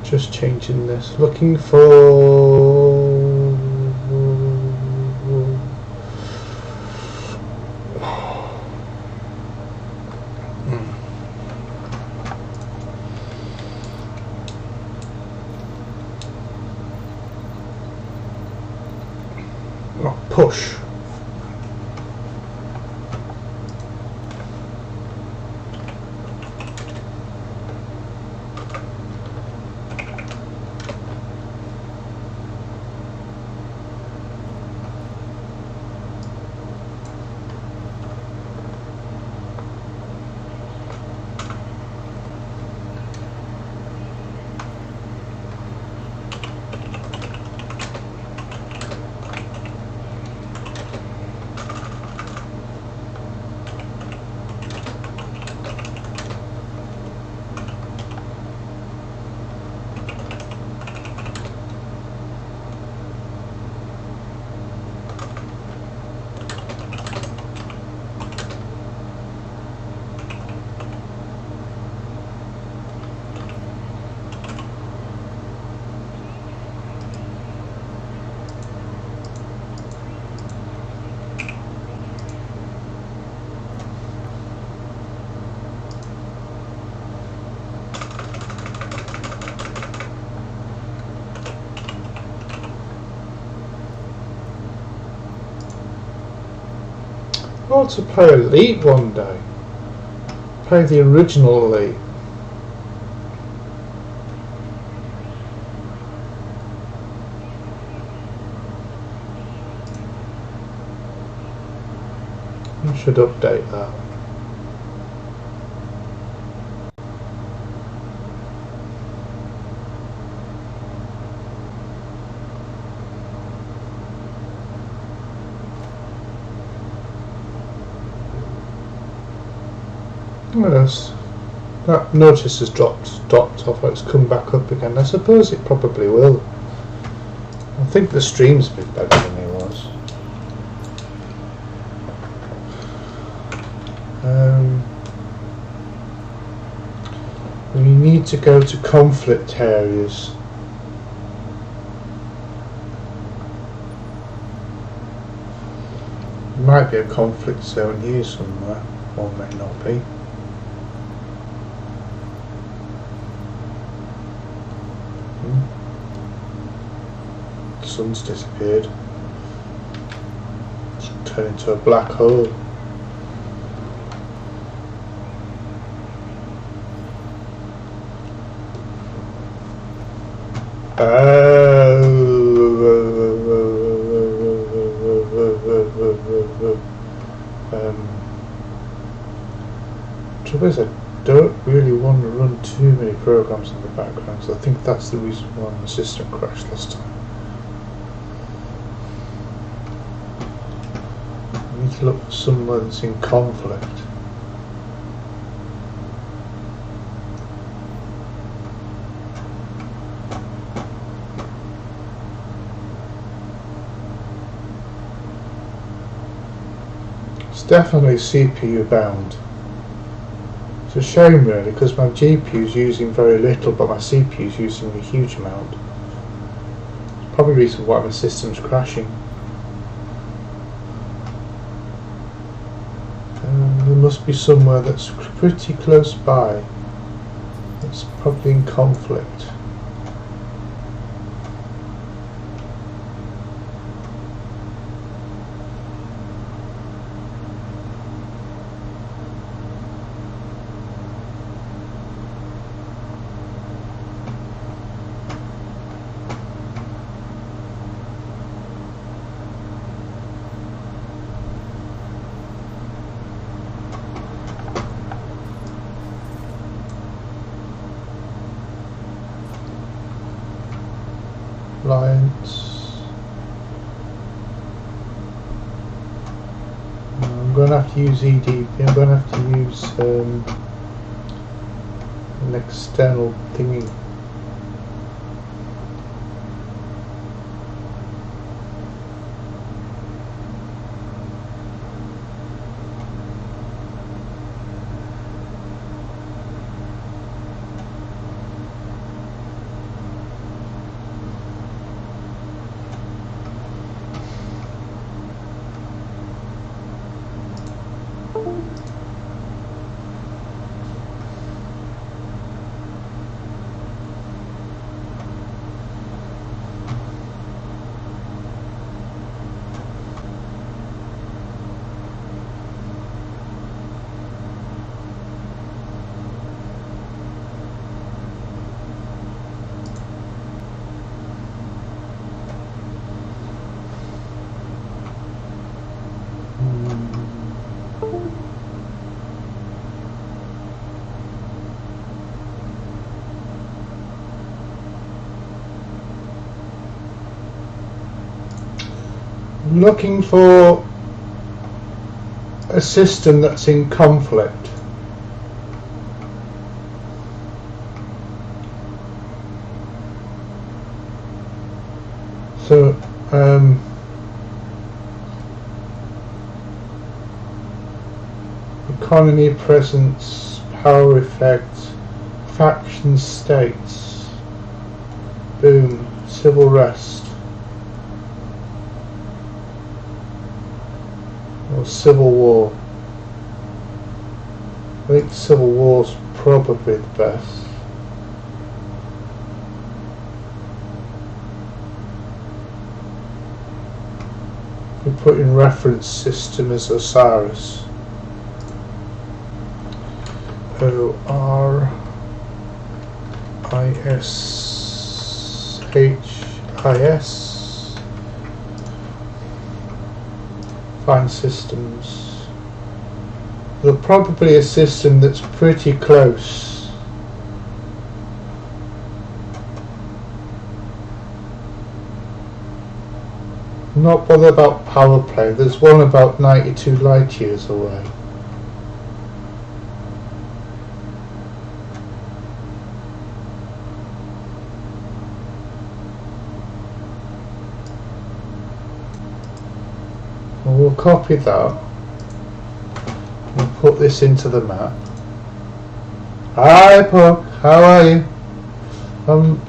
Just changing this, looking for push. I want to play Elite one day. Play the original Elite. I should update that. Yes, that notice has dropped off. It's come back up again. I suppose it probably will. I think the stream's a bit better than it was. We need to go to conflict areas. There might be a conflict zone here somewhere, or may not be. The sun's disappeared. It's turned into a black hole. Trouble is, I don't really want to run too many programs in the background, so I think that's the reason why my system crashed last time. I need to look for somewhere that's in conflict. It's definitely CPU bound. It's a shame really, because my GPU is using very little but my CPU is using a huge amount. It's probably the reason why my system's crashing. There must be somewhere that's pretty close by. It's probably in conflict. Appliance. I'm going to have to use EDP. I'm going to have to use an external thingy. Looking for a system that's in conflict. So economy, presence, power effects, faction states, boom, civil rest. Or civil war. I think civil war's probably the best. We put in reference system as Osiris. ORISHIS. Find systems. There's probably a system that's pretty close. Not bothered about power play. There's one about 92 light years away. We'll copy that and put this into the map. Hi Puck, how are you? I'm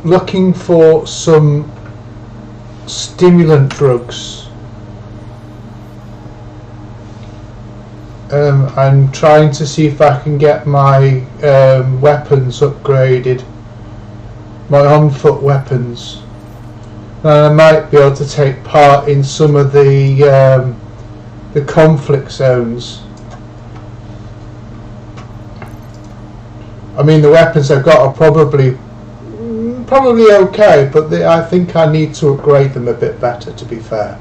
looking for some stimulant drugs. I'm trying to see if I can get my weapons upgraded, my on-foot weapons. And I might be able to take part in some of the conflict zones. I mean, the weapons I've got are probably okay, but I think I need to upgrade them a bit better, to be fair.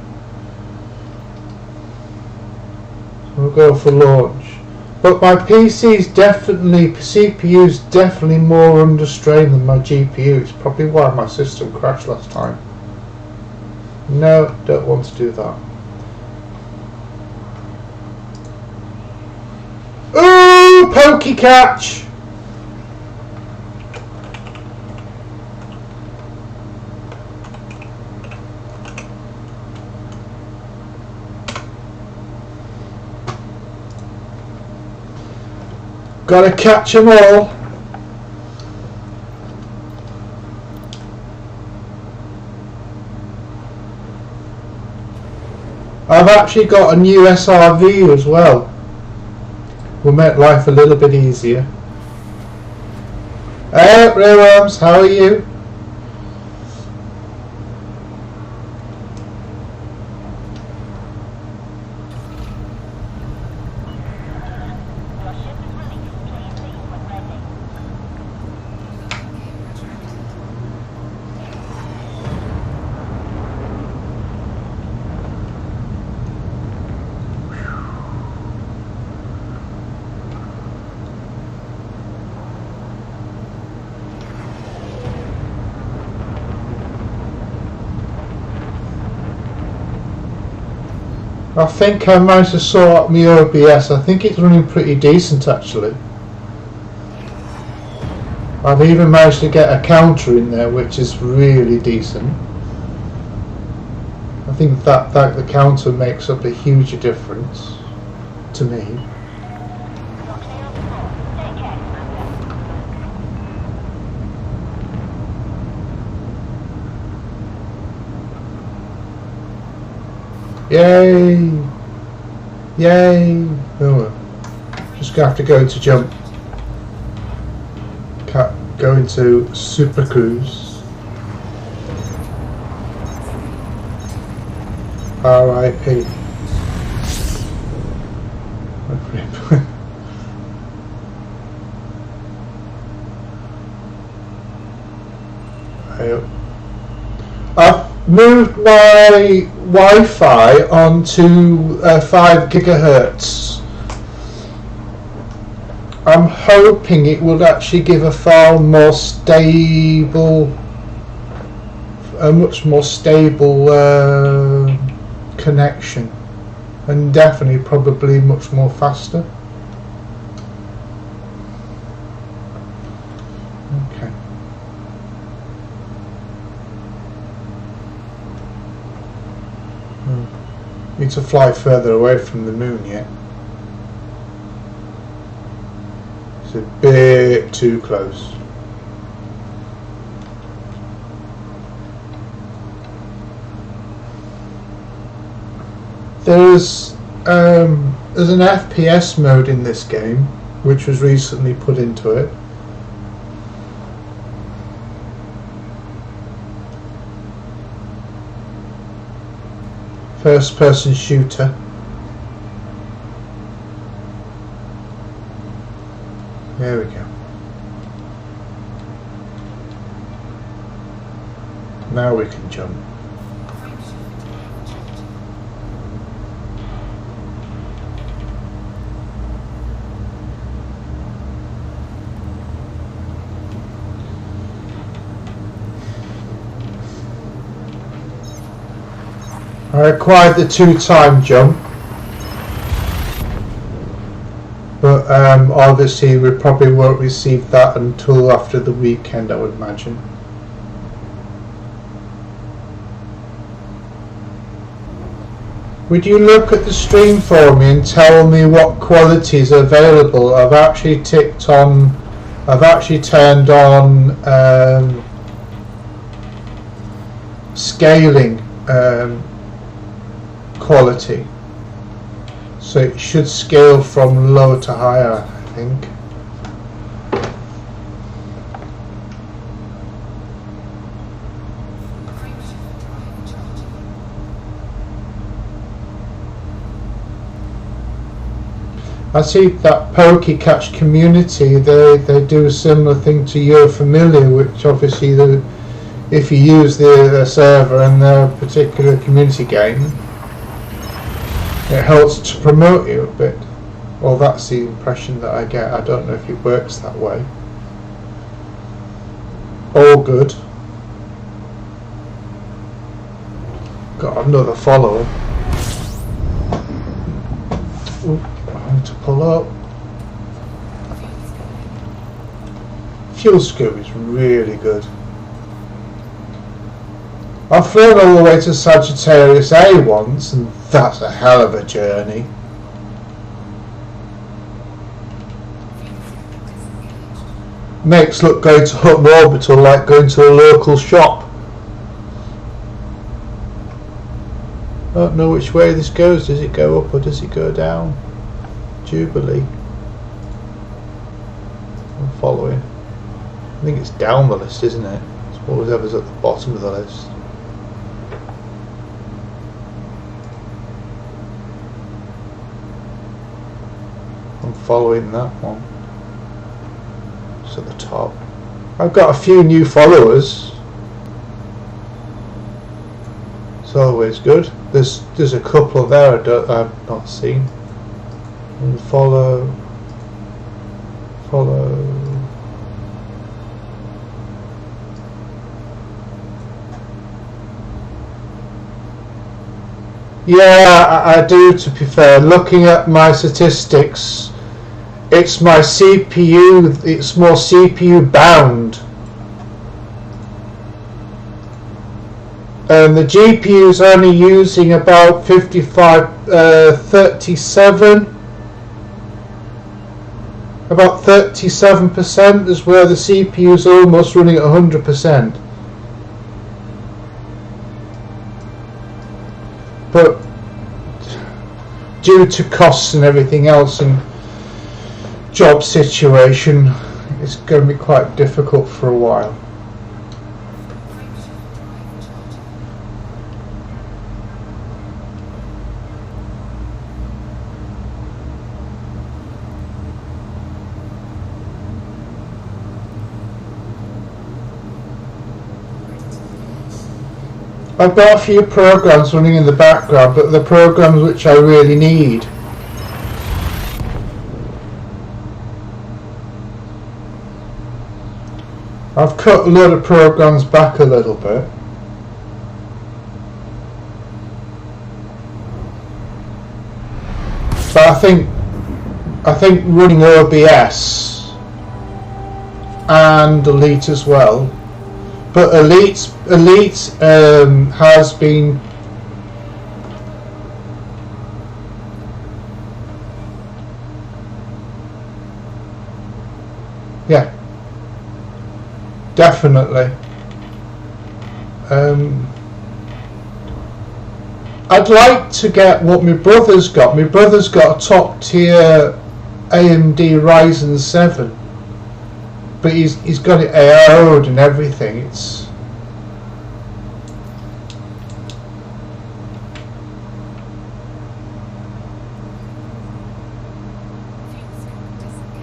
We'll go for launch. But my PC's CPU's definitely more under strain than my GPU. It's probably why my system crashed last time. No, don't want to do that. Ooh, pokey catch! Gotta catch 'em all. I've actually got a new SRV as well. Will make life a little bit easier. Hey, Rayworms, how are you? I think I managed to sort out my OBS. I think it's running pretty decent actually. I've even managed to get a counter in there, which is really decent. I think that the counter makes up a huge difference to me. Yay! Yay! Oh well. Just gonna have to go to jump. Go into Super Cruise. R.I.P. I've moved my Wi-Fi onto 5 gigahertz. I'm hoping it would actually give a far more stable, a much more stable connection, and definitely probably much more faster. Okay. Need to fly further away from the moon yet. It's a bit too close. There's an FPS mode in this game, which was recently put into it. First person shooter. There we go. Now we can jump. I acquired the 2-time jump, but obviously we probably won't receive that until after the weekend, I would imagine. Would you look at the stream for me and tell me what qualities are available? I've actually turned on scaling quality, so it should scale from low to higher, I think. I see that PokeCatch community, they do a similar thing to You're Familiar, which obviously if you use the server and their particular community game, it helps to promote you a bit. Well, that's the impression that I get. I don't know if it works that way. All good. Got another follower. Ooh, I need to pull up. Fuel scoop is really good. I've flown all the way to Sagittarius A once, and that's a hell of a journey. Makes look going to Hutton Orbital like going to a local shop. I don't know which way this goes. Does it go up or does it go down? Jubilee. I'm following. I think it's down the list, isn't it? It's whatever's at the bottom of the list. I'm following that one. It's at the top. I've got a few new followers. It's always good. There's a couple there I've not seen. And follow. Yeah, I do, to be fair. Looking at my statistics, it's my CPU, it's more CPU bound. And the GPU is only using about 37. About 37% is where the CPU is almost running at 100%. But due to costs and everything else and job situation, it's going to be quite difficult for a while. I've got a few programs running in the background, but the programs which I really need. I've cut a lot of programs back a little bit. But I think running OBS and Elite as well. But Elite has been definitely. I'd like to get what my brother's got. My brother's got a top tier AMD Ryzen 7. But he's got it AO'd and everything. It's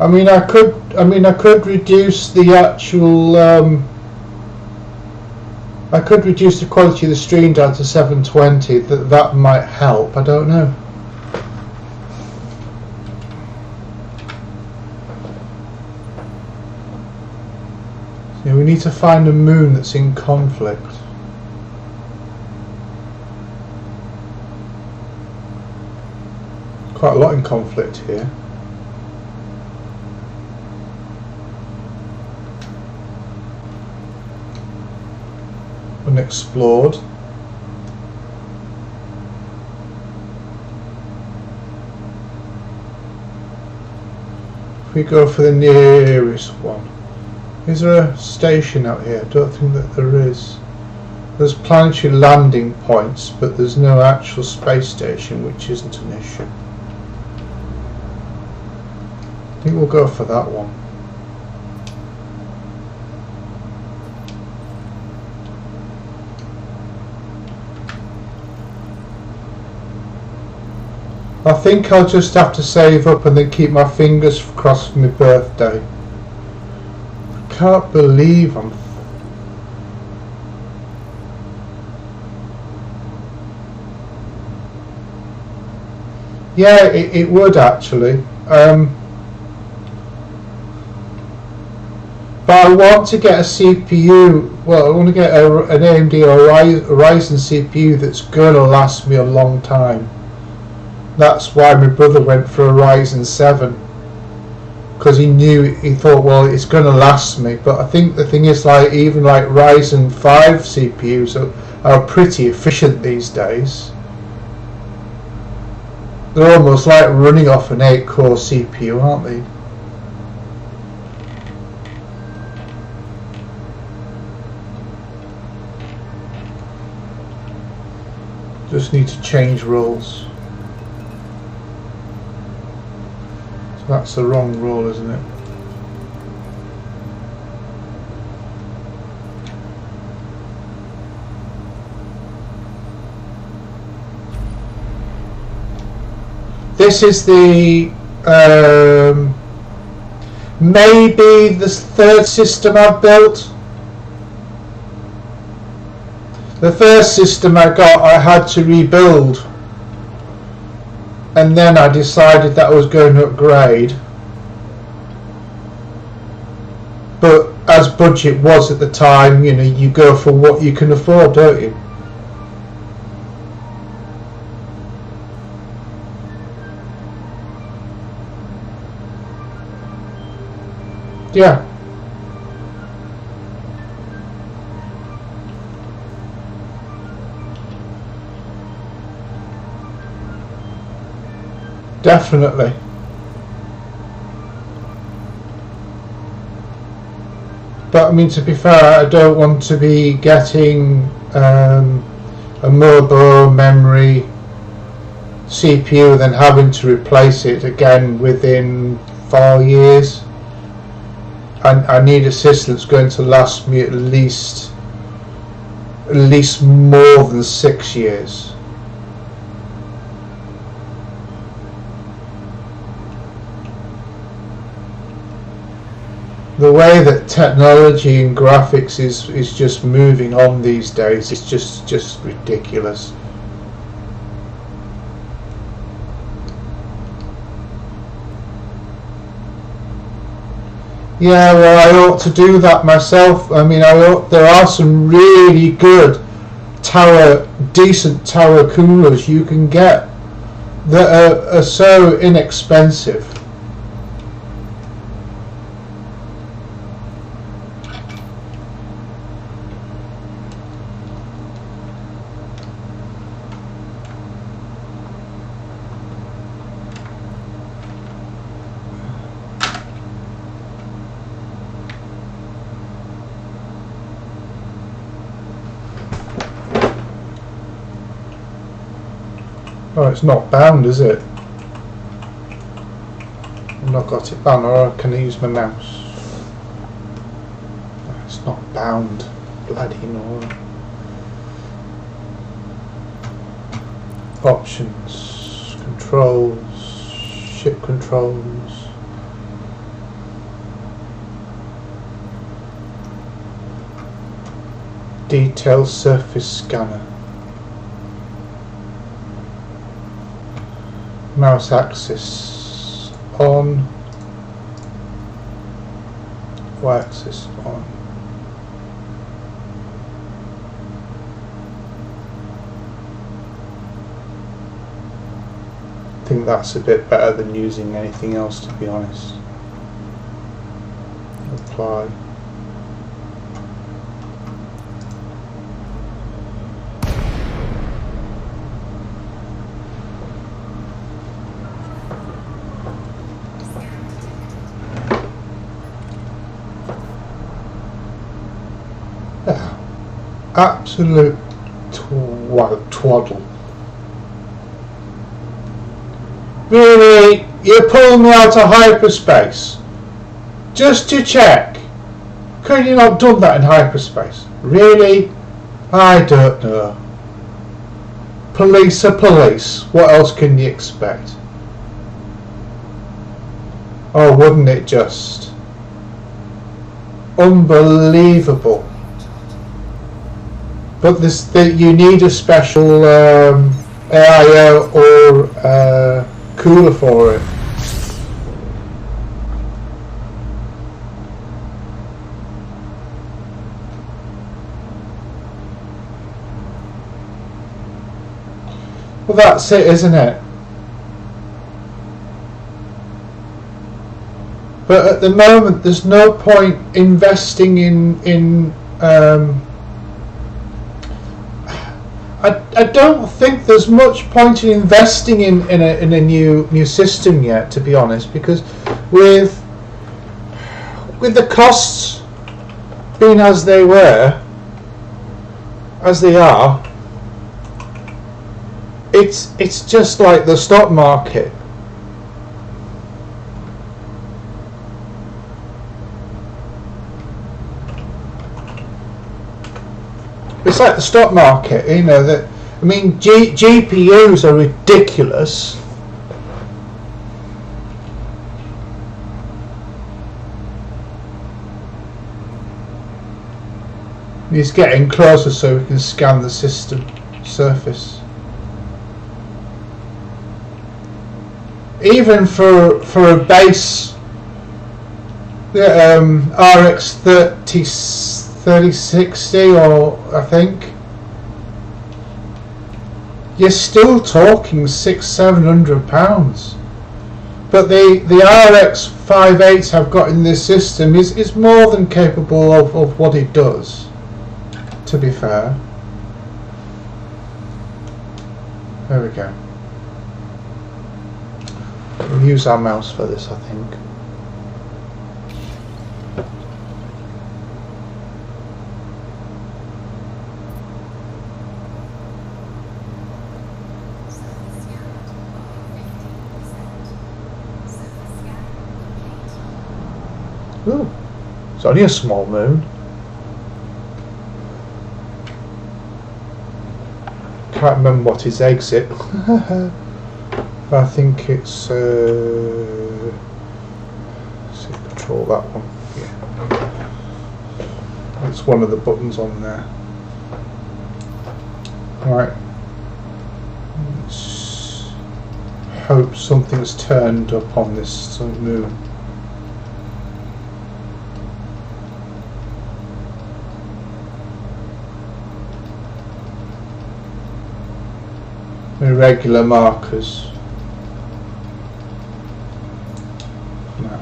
I mean I could reduce the actual I could reduce the quality of the stream down to 720. That might help. I don't know. Yeah, we need to find a moon that's in conflict. Quite a lot in conflict here. Unexplored. If we go for the nearest one. Is there a station out here? I don't think that there is. There's planetary landing points, but there's no actual space station, which isn't an issue. I think we'll go for that one. I think I'll just have to save up and then keep my fingers crossed for my birthday. Can't believe I'm yeah, it would actually, but I want to get a CPU. Well, I want to get an AMD or Ryzen CPU that's going to last me a long time. That's why my brother went for a Ryzen 7. Because he thought, well, it's going to last me. But I think the thing is, like, even like Ryzen 5 CPUs are pretty efficient these days. They're almost like running off an 8-core CPU, aren't they? Just need to change roles. That's the wrong roll, isn't it? This is the maybe the third system I've built. The first system I got, I had to rebuild. And then I decided that I was going to upgrade. But as budget was at the time, you know, you go for what you can afford, don't you? Yeah. Definitely. But I mean, to be fair, I don't want to be getting a mobile memory CPU, then having to replace it again within 4 years. I need a system that's going to last me at least more than 6 years. The way that technology and graphics is just moving on these days is just ridiculous. Yeah, well, I ought to do that myself. I mean, there are some really good decent tower coolers you can get that are so inexpensive. Oh, it's not bound, is it? I've not got it bound, or can I use my mouse? Oh, it's not bound. Bloody no. Options, controls, ship controls. Detail surface scanner. Mouse axis on, Y axis on. I think that's a bit better than using anything else, to be honest. Apply. Absolute twaddle. Really? You're pulling me out of hyperspace just to check? Could you not done that in hyperspace? Really? I don't know. Police are police. What else can you expect? Oh, wouldn't it just? Unbelievable. But you need a special AIO or cooler for it. Well, that's it, isn't it? But at the moment, there's no point investing in I don't think there's much point in investing in a new system yet, to be honest, because with the costs being as they are, it's just like the stock market. It's like the stock market, you know. That I mean, GPUs are ridiculous. He's getting closer so we can scan the system surface. Even for a base RX 3060, or I think, you're still talking £600-700. But the RX 5/8 I've got in this system is more than capable of what it does, to be fair. There we go. We'll use our mouse for this, I think. Ooh, it's only a small moon. Can't remember what is exit. I think it's see, control that one. Yeah, it's one of the buttons on there. Right. Let's hope something's turned up on this moon. Irregular markers. No.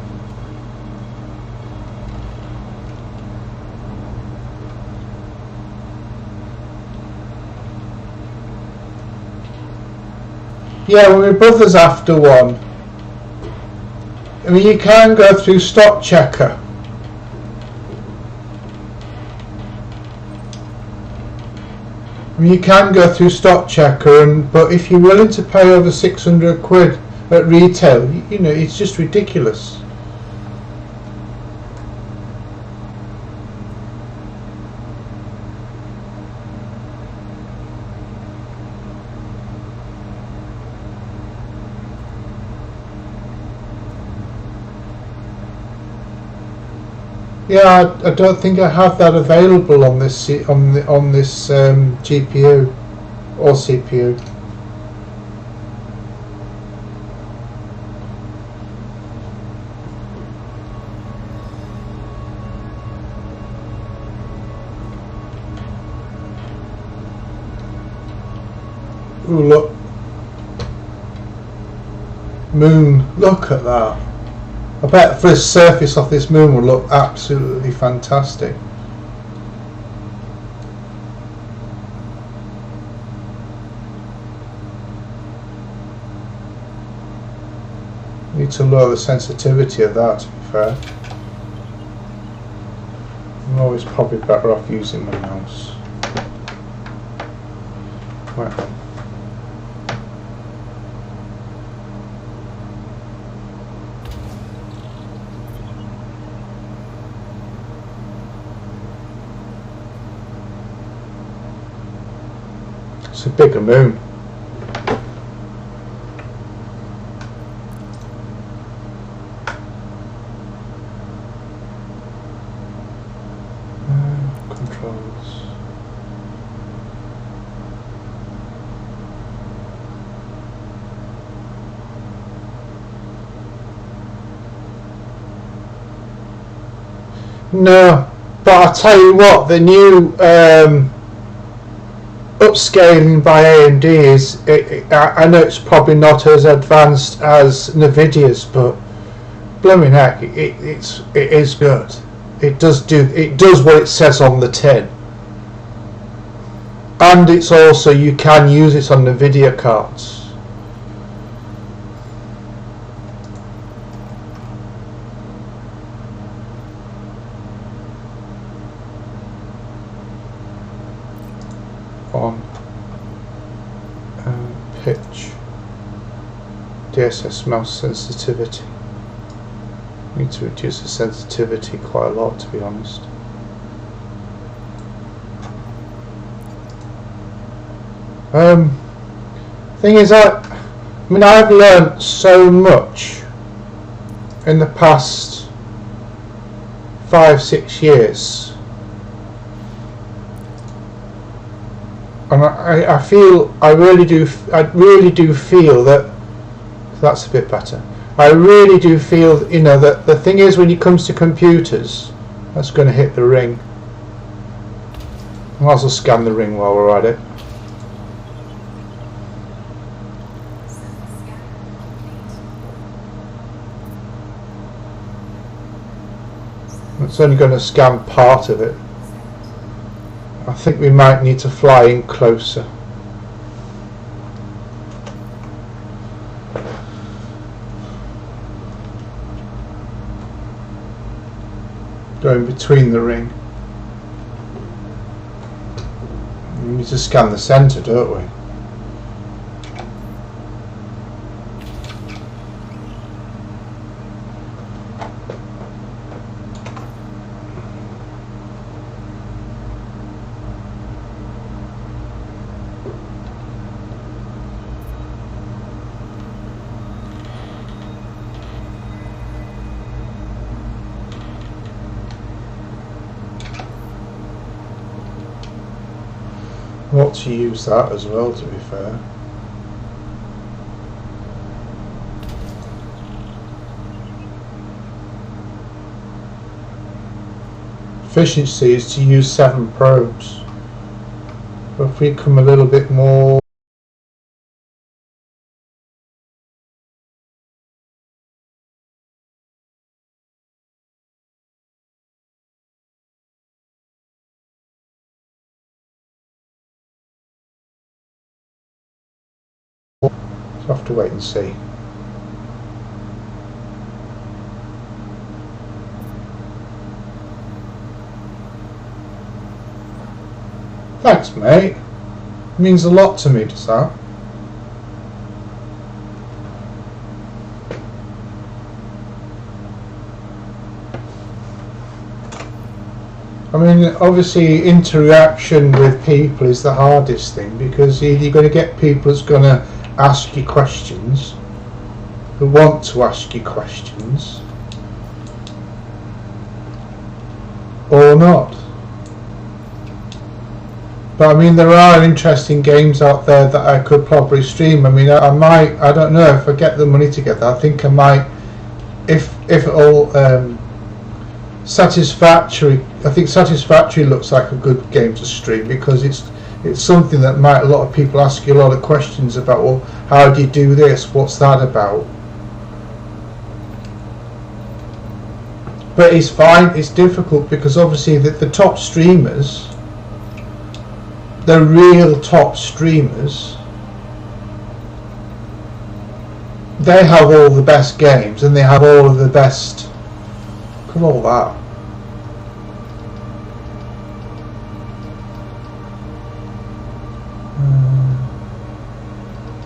Yeah, well, my brother's after one. I mean, you can go through stock checker. You can go through stock checker, but if you're willing to pay over 600 quid at retail, you know, it's just ridiculous. Yeah, I don't think I have that available on this GPU or CPU. Ooh, look, moon! Look at that. I bet the surface of this moon will look absolutely fantastic. Need to lower the sensitivity of that, to be fair. I'm always probably better off using my mouse. Right. It's a bigger moon. Controls. No, but I'll tell you what, the new upscaling by AMD is, I know it's probably not as advanced as Nvidia's, but blooming heck, it is good. It does what it says on the tin, and it's also, you can use it on Nvidia cards. On pitch, DSS mouse sensitivity. Need to reduce the sensitivity quite a lot, to be honest. Thing is, I mean, I've learnt so much in the past 5-6 years. And I really do feel that that's a bit better. I really do feel, you know, that the thing is, when it comes to computers, that's going to hit the ring. I might as well scan the ring while we're at it. It's only going to scan part of it. I think we might need to fly in closer. Going between the ring. We need to scan the centre, don't we? Ought to use that as well, to be fair. Efficiency is to use 7 probes. But if we come a little bit more we'll have to wait and see. Thanks, mate. It means a lot to me, does that? I mean, obviously interaction with people is the hardest thing, because you're going to get people that's going to ask you questions, who want to ask you questions, or not. But I mean, there are interesting games out there that I could probably stream. I mean, I might, I don't know, if I get the money together, I think I might, if it'll Satisfactory. I think Satisfactory looks like a good game to stream, because it's something that a lot of people ask you a lot of questions about. Well, how do you do this? What's that about? But it's fine. It's difficult because obviously the top streamers, the real top streamers, they have all the best games and they have all of the best. Look at all that.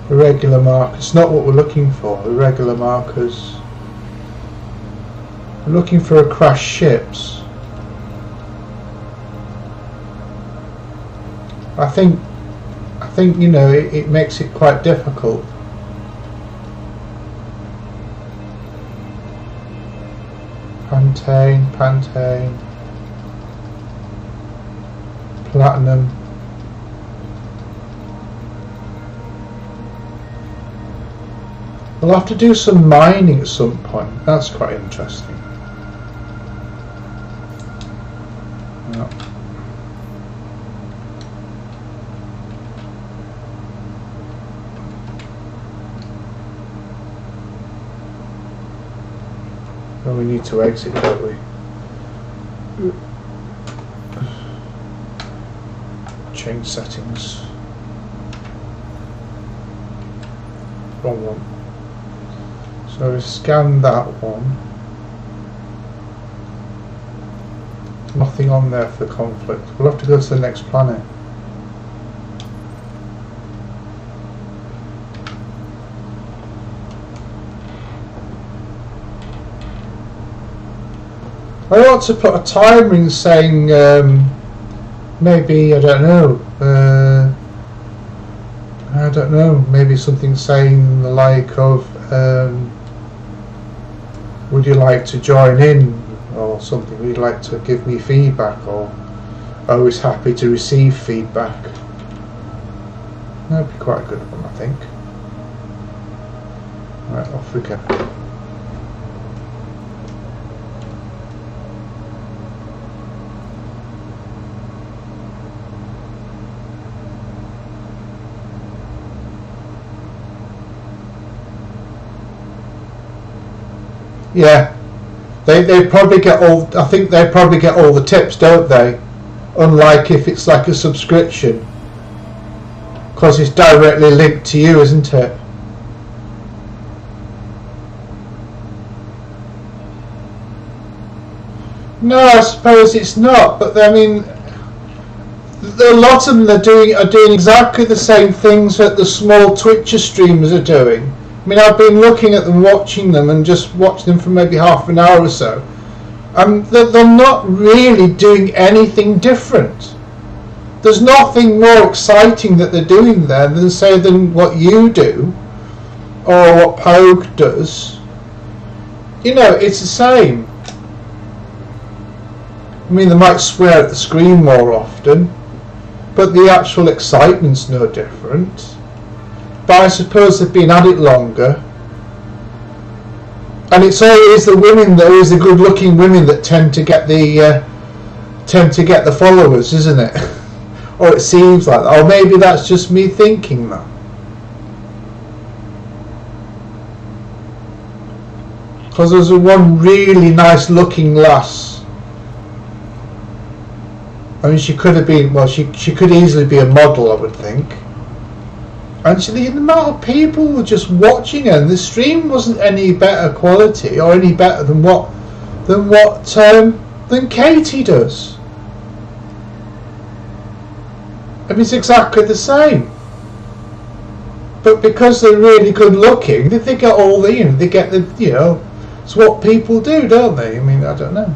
Irregular markers, not what we're looking for. Irregular markers. We're looking for crashed ships. I think you know, it makes it quite difficult. Pantane, Platinum. We'll have to do some mining at some point. That's quite interesting. No. Well, we need to exit, don't we? Change settings. Wrong one. So scan that one. Nothing on there for conflict. We'll have to go to the next planet. I ought to put a timer in saying maybe, I don't know, maybe something saying the like of would you like to join in, or something. Would you like to give me feedback, or always happy to receive feedback. That'd be quite a good one, I think. Right, off we go. Yeah, They probably get all. I think they probably get all the tips, don't they? Unlike if it's like a subscription, because it's directly linked to you, isn't it? No, I suppose it's not. But I mean, a lot of them are doing exactly the same things that the small Twitcher streamers are doing. I mean, I've been looking at them, watching them, and just watching them for maybe half an hour or so. They're not really doing anything different. There's nothing more exciting that they're doing there than what you do, or what Pogue does. You know, it's the same. I mean, they might swear at the screen more often, but the actual excitement's no different. But I suppose they've been at it longer. And it's always the women, always the good-looking women that tend to get the followers, isn't it? Or it seems like that. Or maybe that's just me thinking that. Because there's one really nice-looking lass. I mean, she could have been. Well, she could easily be a model, I would think. And the amount of people were just watching her, and the stream wasn't any better quality or any better than Katie does. I mean, it's exactly the same. But because they're really good looking, they get all the, they get the, it's what people do, don't they? I mean, I don't know.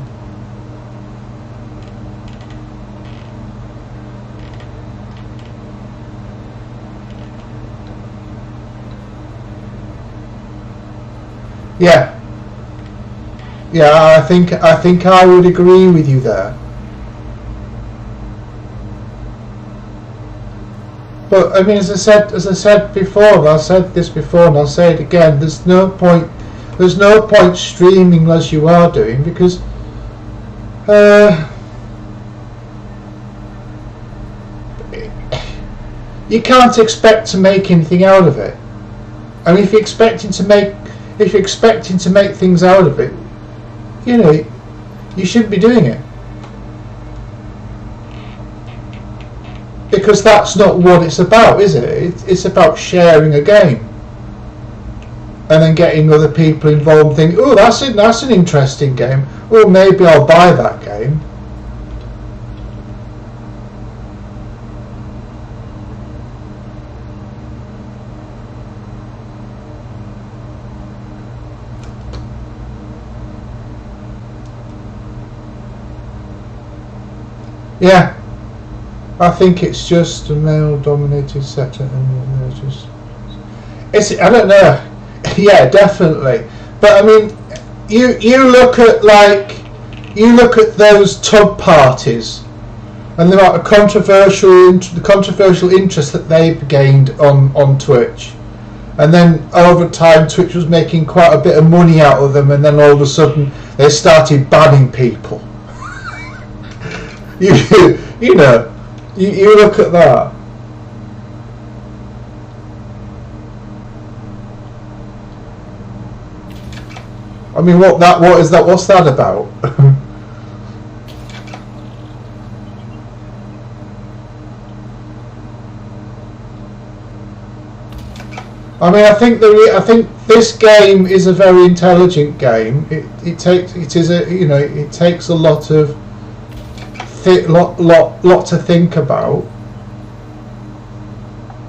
Yeah, I think I would agree with you there. But I mean, as I said before, and I said this before, and I'll say it again. There's no point streaming as you are doing, because you can't expect to make anything out of it. I mean, if you're expecting to make things out of it, you shouldn't be doing it. Because that's not what it's about, is it? It's about sharing a game. And then getting other people involved and thinking, oh, that's an interesting game. Well, maybe I'll buy that game. Yeah, I think it's just a male-dominated sector, and I don't know. Yeah, definitely. But I mean, you look at those tub parties, and the amount of controversial interest that they've gained on Twitch, and then over time Twitch was making quite a bit of money out of them, and then all of a sudden they started banning people. You look at that. I mean, what is that? What's that about? I mean, I think this game is a very intelligent game. It takes a lot to think about.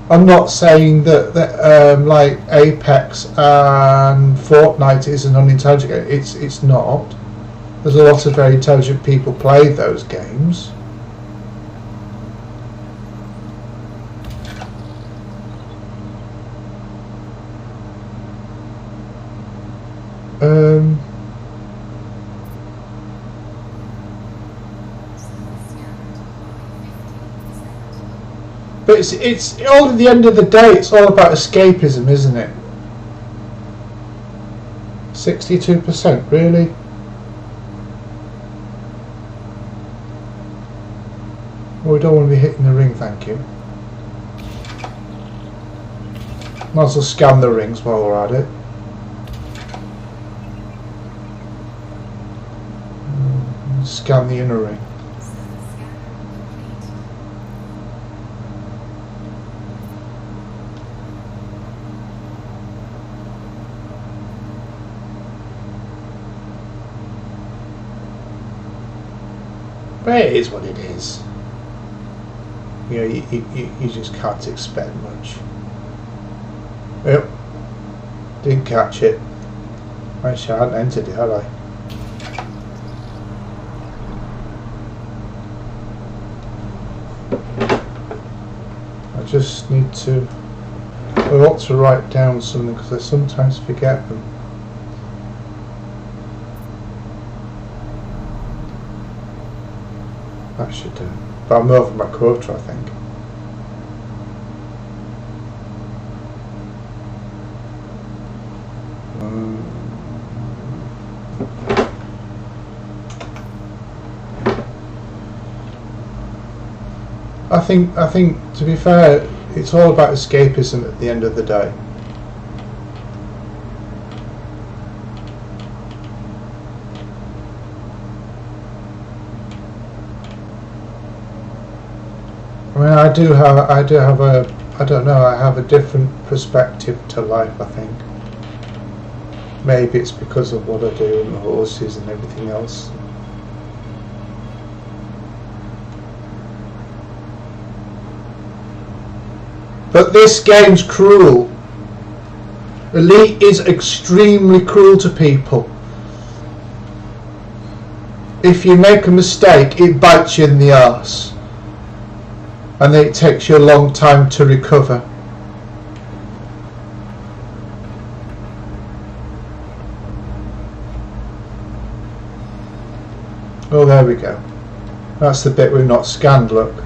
I'm not saying that like Apex and Fortnite is an unintelligent game. It's not. There's a lot of very intelligent people play those games. But it's all at the end of the day, it's all about escapism, isn't it? 62%, really? Well, we don't want to be hitting the ring, thank you. Might as well scan the rings while we're at it. Scan the inner ring. But it is what it is. You know, you just can't expect much. Yep. Didn't catch it. Actually, I hadn't entered it, had I? I just need to... I ought to write down something because I sometimes forget them. That should do. But I'm over my quota, I think. I think to be fair, it's all about escapism at the end of the day. I mean, I have a different perspective to life, I think. Maybe it's because of what I do and the horses and everything else. But this game's cruel. Elite is extremely cruel to people. If you make a mistake, it bites you in the arse. And then it takes you a long time to recover. Oh, there we go. That's the bit we've not scanned, look.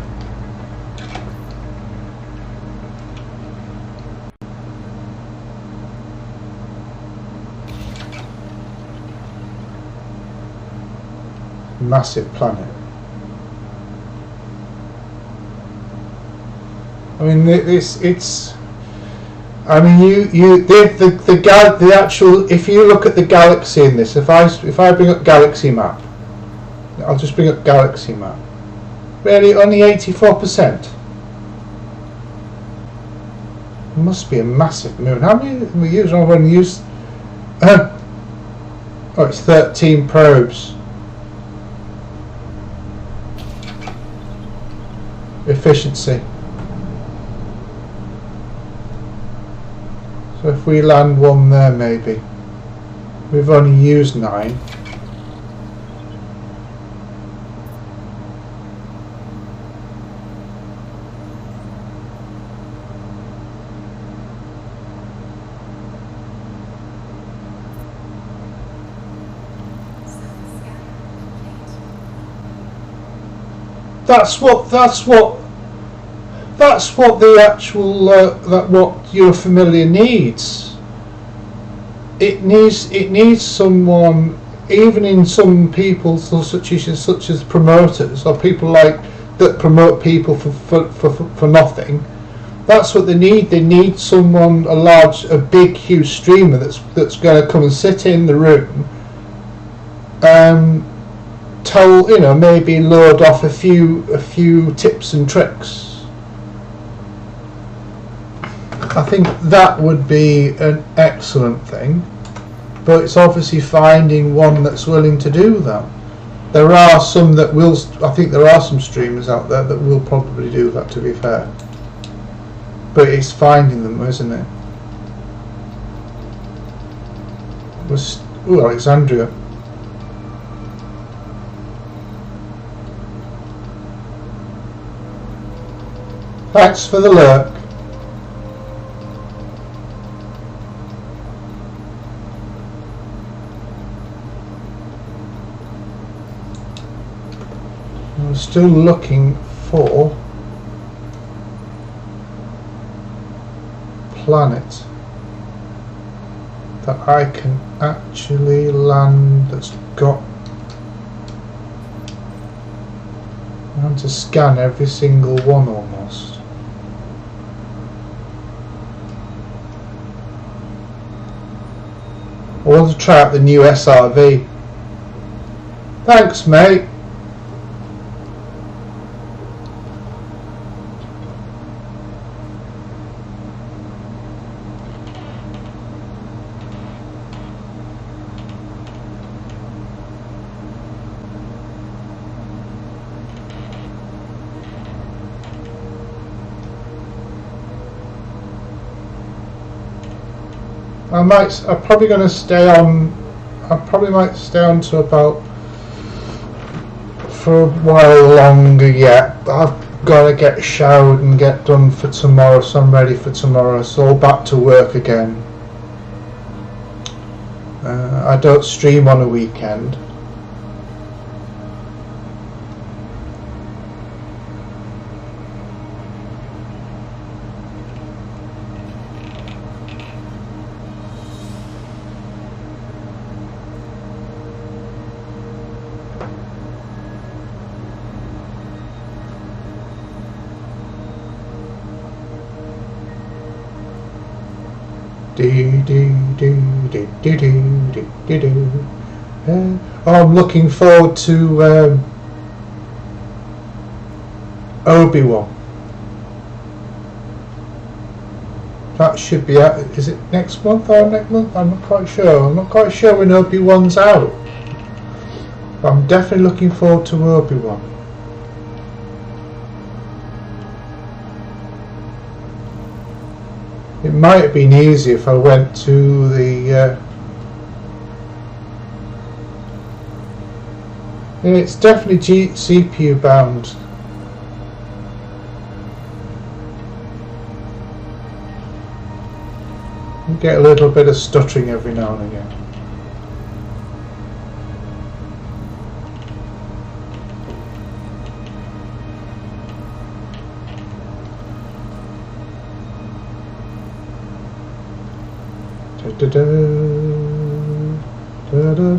Massive planet. I mean, it's. I mean, the actual. If you look at the galaxy in this, if I bring up galaxy map, I'll just bring up galaxy map. Really, only 84%. It must be a massive moon. How many we use? Oh, when use. Oh, it's 13 probes. Efficiency. So if we land one there, maybe. We've only used 9. That's what the actual what your familiar needs. It needs someone, even in some people such as promoters or people like that promote people for nothing. That's what they need. They need someone, a big, huge streamer that's going to come and sit in the room. Tell, you know, maybe load off a few tips and tricks. I think that would be an excellent thing, but it's obviously finding one that's willing to do that. There are some that will. I think there are some streamers out there that will probably do that, to be fair. But it's finding them, isn't it? Ooh, Alexandria. Thanks for the lurk. I'm still looking for planet that I can actually land that's got. I want to scan every single one almost. I want to try out the new SRV. Thanks, mate. I'm probably going to stay on. I probably might stay on to about for a while longer yet. I've got to get showered and get done for tomorrow, so I'm ready for tomorrow. So all back to work again. I don't stream on a weekend. I'm looking forward to Obi-Wan. That should be out. Is it next month or next month? I'm not quite sure. I'm not quite sure when Obi-Wan's out. But I'm definitely looking forward to Obi-Wan. It might have been easier if I went to the it's definitely CPU bound. You get a little bit of stuttering every now and again. Da da da da da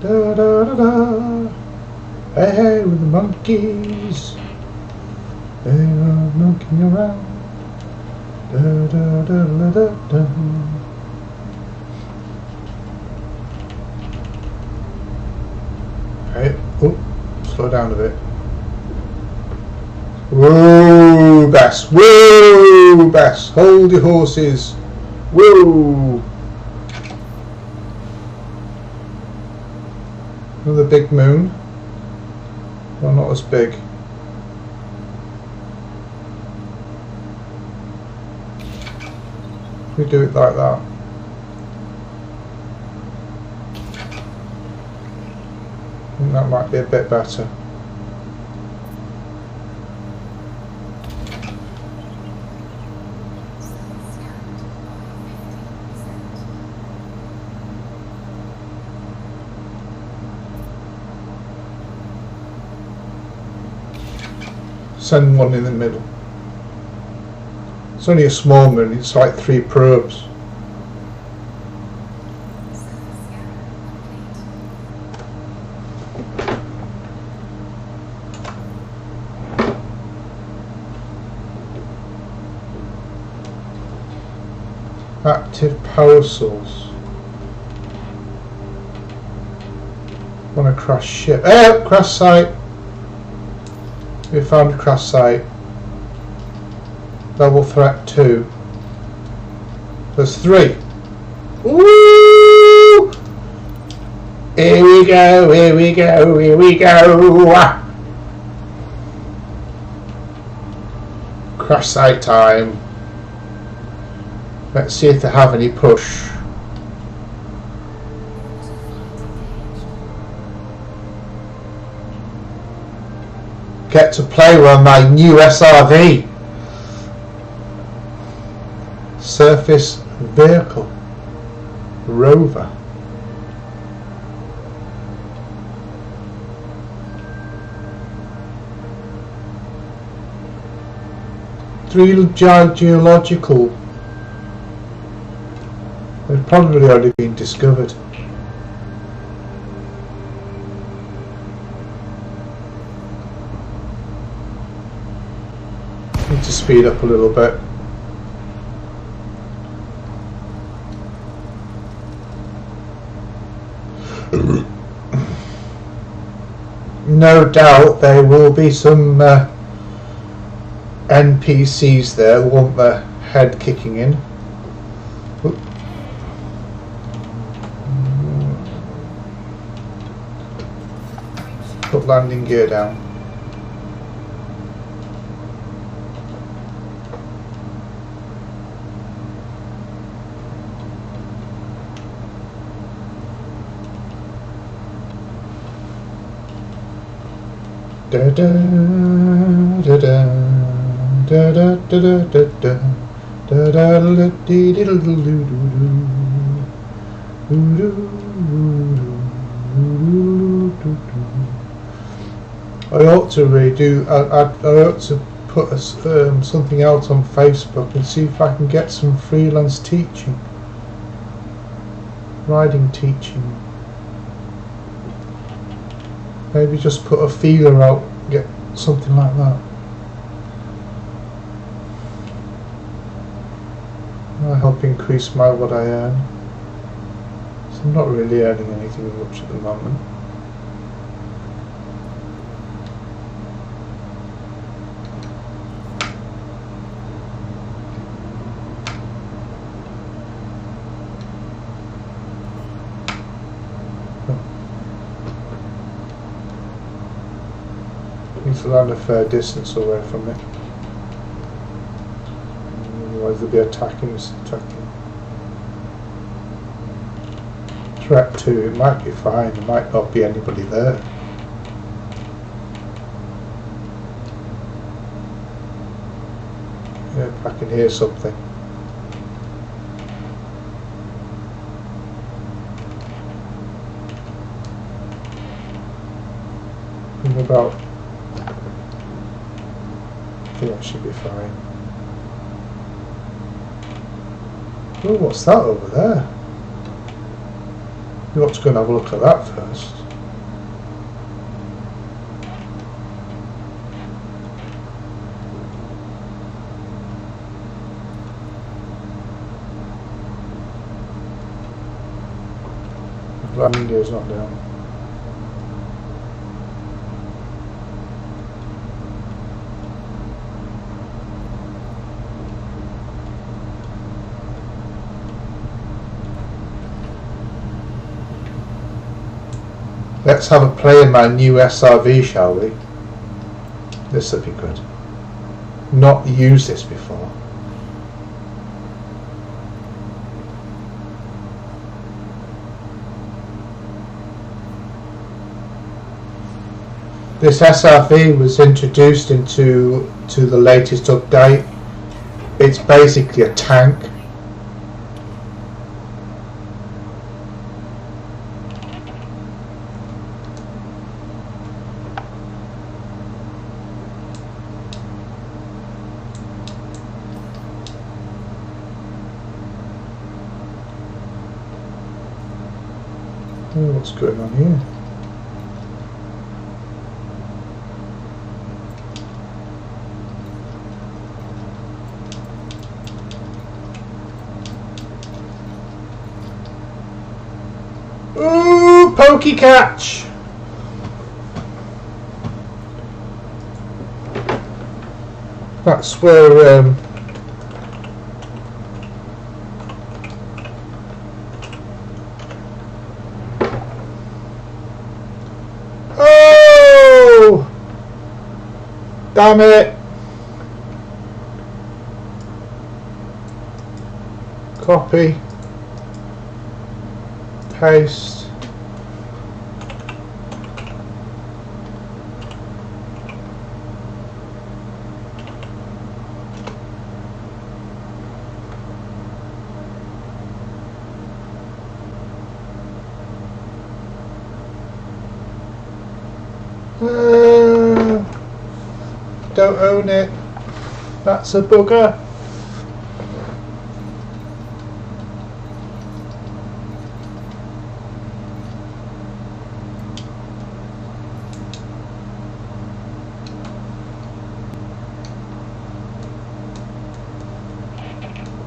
da da da. Hey, with the monkeys, they are knocking around. Da da da da da da. Hey, oh, slow down a bit. Whoa, Bess! Whoa, Bess! Hold your horses! Whoa! Another big moon. Well, not as big. We do it like that. I think that might be a bit better. Send one in the middle. It's only a small moon, it's like 3 probes. Active power source. Want to crash ship. Hey, crash site! We found a crash site. Double threat 2. There's 3. Woo! Here we go, here we go, here we go. Crash site time. Let's see if they have any push. Get to play with my new SRV. Surface vehicle. Rover. Three geological. They've probably already been discovered. Need to speed up a little bit. No doubt there will be some NPCs there who want their head kicking in. Oop. Put landing gear down. Da da da da da da da da da da da dee diddle doo doo doo. I ought to redo. I ought to put something out on Facebook and see if I can get some freelance teaching, riding teaching. Maybe just put a feeler out, get something like that. That'll help increase what I earn. So I'm not really earning anything much at the moment. Need to land a fair distance away from it. Otherwise they'll be attacking. Threat 2, it might be fine, there might not be anybody there. Yeah, I can hear something. In about, I think that should be fine. Oh, what's that over there? You ought to go and have a look at that first. Landing gear's not down. Let's have a play in my new SRV, shall we? This would be good. Not used this before. This SRV was introduced into the latest update. It's basically a tank. Oh, what's going on here? Ooh, pokey catch! That's where oh! Damn it! Copy. Paste. Don't own it. That's a bugger.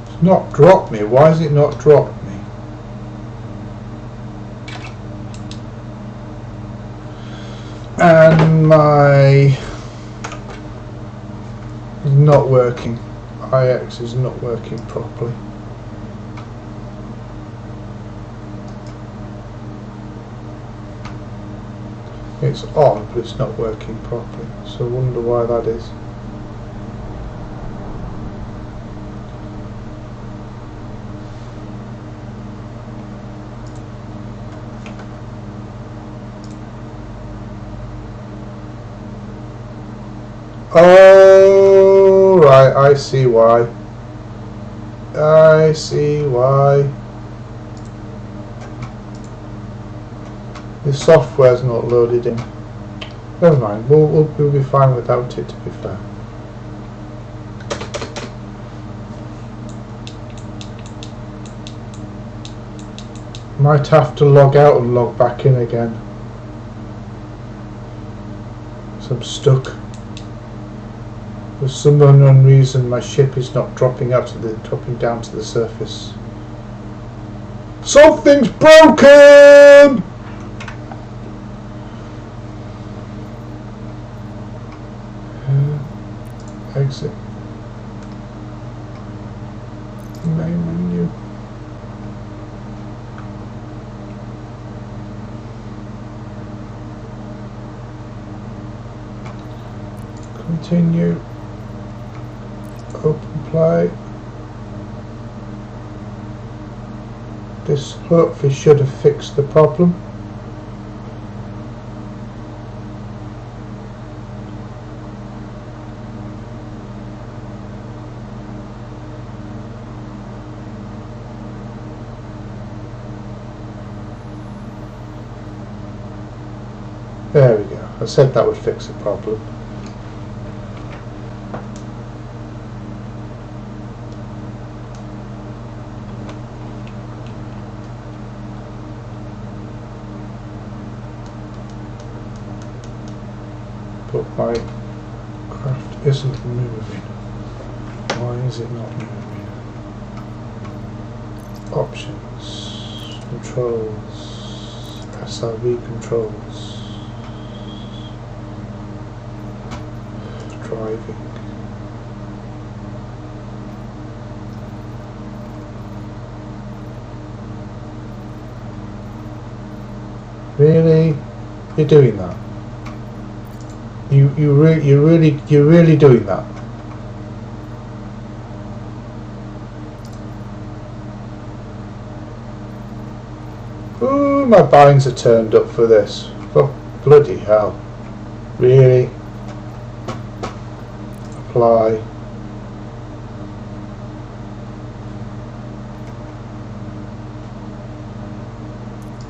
It's not dropped me. Why has it not dropped me? And my is not working. IX is not working properly. It's on, but it's not working properly. So I wonder why that is. Oh, right, I see why. I see why. The software's not loaded in. Never mind, we'll be fine without it, to be fair. Might have to log out and log back in again. So I'm stuck. For some unknown reason, my ship is not dropping down to the surface. Something's broken! Exit. Main menu. Continue. Open play. This hopefully should have fixed the problem. There we go. I said that would fix the problem. But my craft isn't moving. Why is it not moving? Options, controls, SRV controls, driving. Really? You're doing that? You're really doing that? Ooh, my binds are turned up for this. Oh, bloody hell. Really? Apply.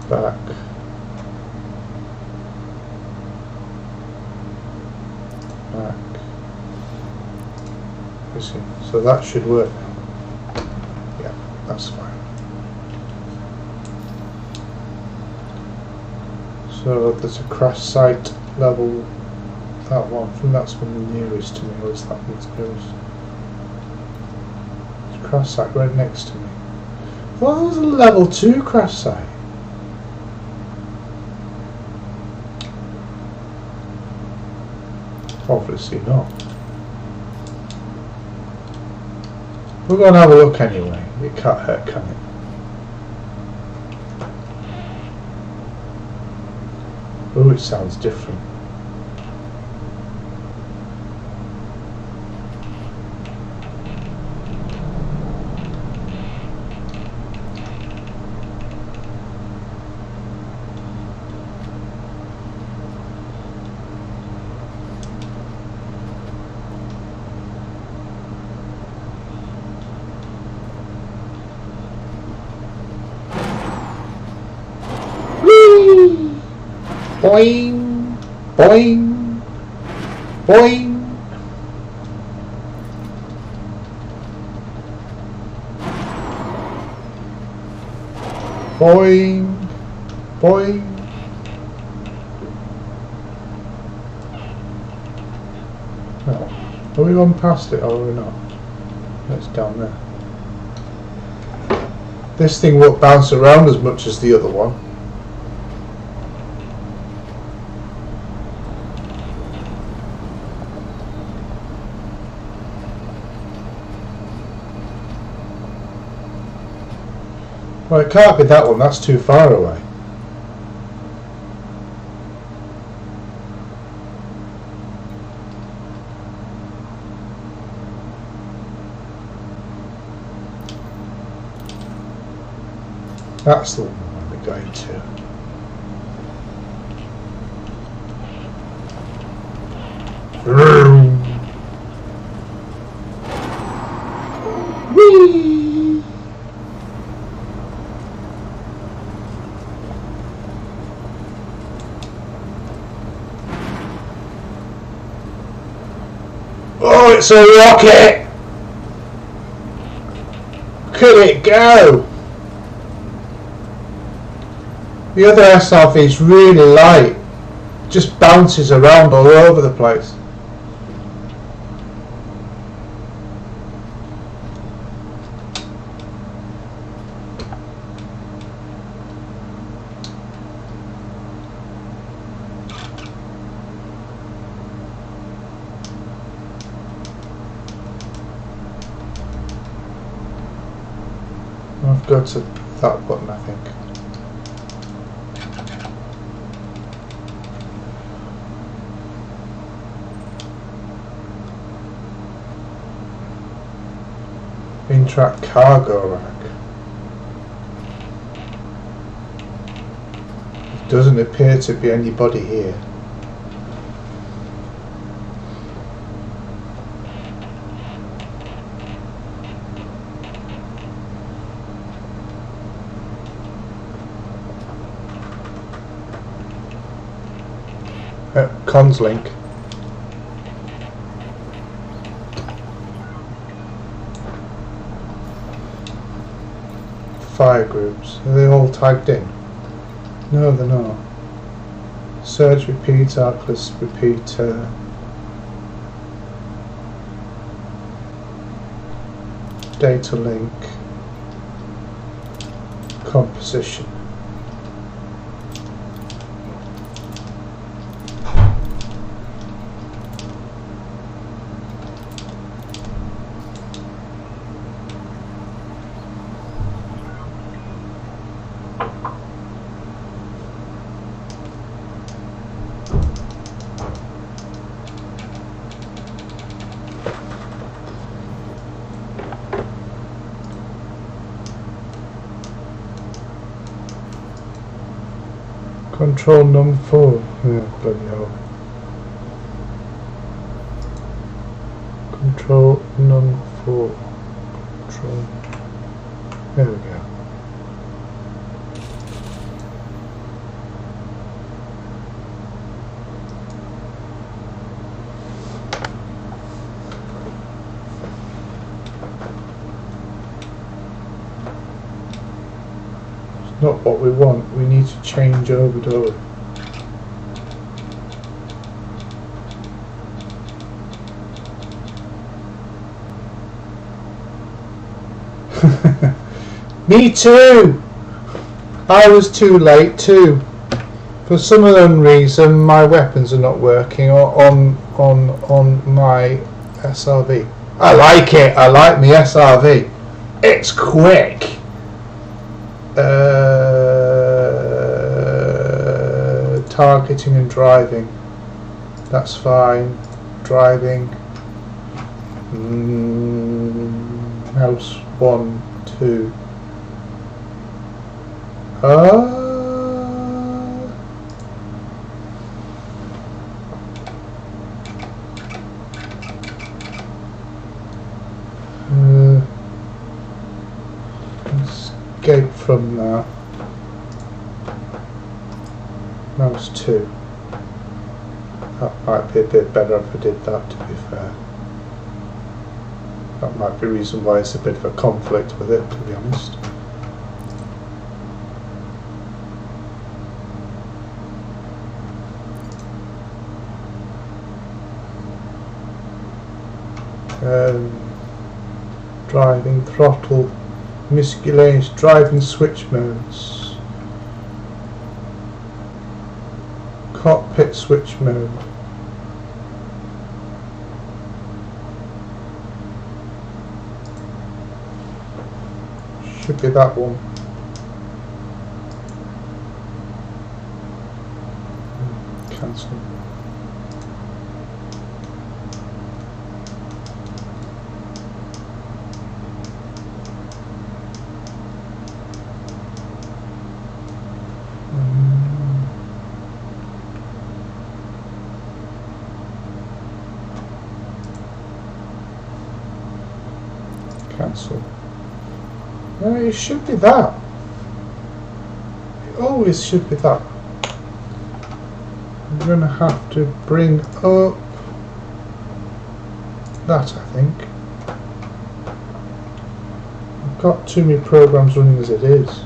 Back. Back. So that should work now. Yeah, that's fine. So there's a crash site level. That one, I think that's one the nearest to me, or is that one's nearest? There's a crash site right next to me. Well, there was a level 2 crash site. Obviously not. We're going to have a look anyway. It can't hurt, can it? Oh, it sounds different. Boing, boing, boing. Boing, boing. No. Are we going past it or are we not? It's down there. This thing won't bounce around as much as the other one. Well, it can't be that one, that's too far away. That's the one we're going to. Whee! Oh, it's a rocket! Could it go? The other SRV is really light, just bounces around all over the place. I've got to that button, I think. In-track cargo rack. It doesn't appear to be anybody here. Cons link. Fire groups. Are they all tagged in? No, they're not. Surge repeat, arcless repeater. Data link. Composition. Control num 4. Oh, bloody hell. Control num 4. Control. There we go. Not what we want. We need to change over, don't we? Me too! I was too late too. For some unknown reason my weapons are not working on my SRV. I like it, I like my SRV. It's quick. Targeting and driving, that's fine. Driving, house 1, 2. Escape from that. Mouse 2. That might be a bit better if I did that, to be fair. That might be the reason why it's a bit of a conflict with it, to be honest. Driving, throttle, miscellaneous, driving switch modes. Cockpit switch mode. Should be that one. Cancel. Cancel. No, it should be that. It always should be that. I'm going to have to bring up that, I think. I've got too many programs running as it is.